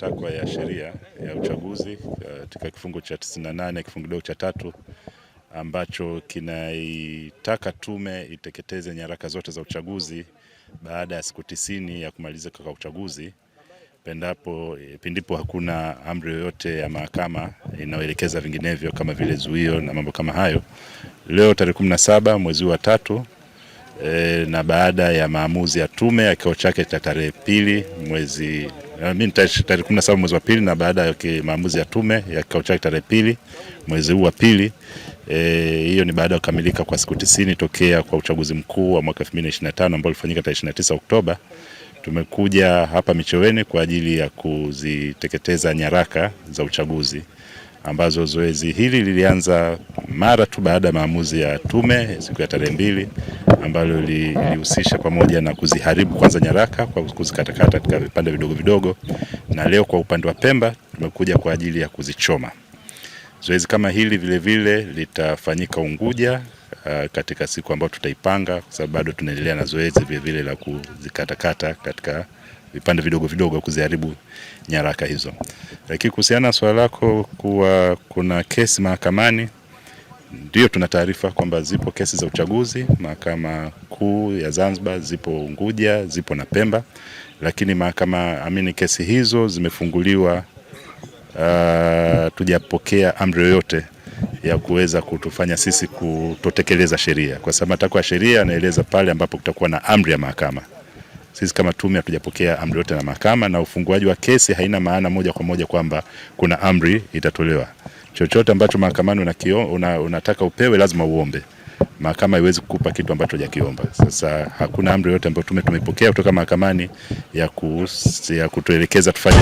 matakwa ya sheria ya uchaguzi katika kifungu cha 98 kifungu kidogo cha 3 ambacho kinaitaka tume iteketeze nyaraka zote za uchaguzi baada ya siku 90 ya kumalizika kwa uchaguzi pindipo hakuna amri yoyote ya mahakama inayoelekeza vinginevyo kama vile zuio na mambo kama hayo. Leo tarehe 17 mwezi wa 3 na baada ya maamuzi ya tume ya kikao chake cha tarehe 2 tarehe 17 mwezi wa 2 na baada ya maamuzi ya tume ya kikao chake tarehe 2 mwezi huu wa 2, hiyo ni baada ya kukamilika kwa siku 90 tokea kwa uchaguzi mkuu wa mwaka 2025 ambao ulifanyika tarehe 29 Oktoba. Tumekuja hapa Micheweni kwa ajili ya kuziteketeza nyaraka za uchaguzi ambazo zoezi hili lilianza mara tu baada ya maamuzi ya tume siku ya tarehe 2, ambalo lilihusisha pamoja na kuziharibu kwanza nyaraka kwa kuzikatakata katika vipande vidogo vidogo, na leo kwa upande wa Pemba tumekuja kwa ajili ya kuzichoma. Zoezi kama hili vile vile litafanyika Unguja katika siku ambayo tutaipanga, kwa sababu bado tunaendelea na zoezi vile vile la kuzikatakata katika vipande vidogo vidogo kuziharibu nyaraka hizo. Lakini kuhusiana na swali lako kuwa kuna kesi mahakamani, ndio tuna taarifa kwamba zipo kesi za uchaguzi Mahakama Kuu ya Zanzibar, zipo Unguja, zipo na Pemba, lakini kesi hizo zimefunguliwa, tujapokea amri yoyote ya kuweza kutufanya sisi kutotekeleza sheria, kwa sababu matakwa ya sheria yanaeleza pale ambapo kutakuwa na amri ya mahakama. Sisi kama tume hatujapokea amri yote na mahakama, na ufunguaji wa kesi haina maana moja kwa moja kwamba kuna amri itatolewa. Chochote ambacho mahakamani unataka upewe lazima uombe. Mahakama haiwezi kukupa kitu ambacho hujakiomba. Sasa hakuna amri yote ambayo tumeipokea kutoka mahakamani ya kutuelekeza tufanye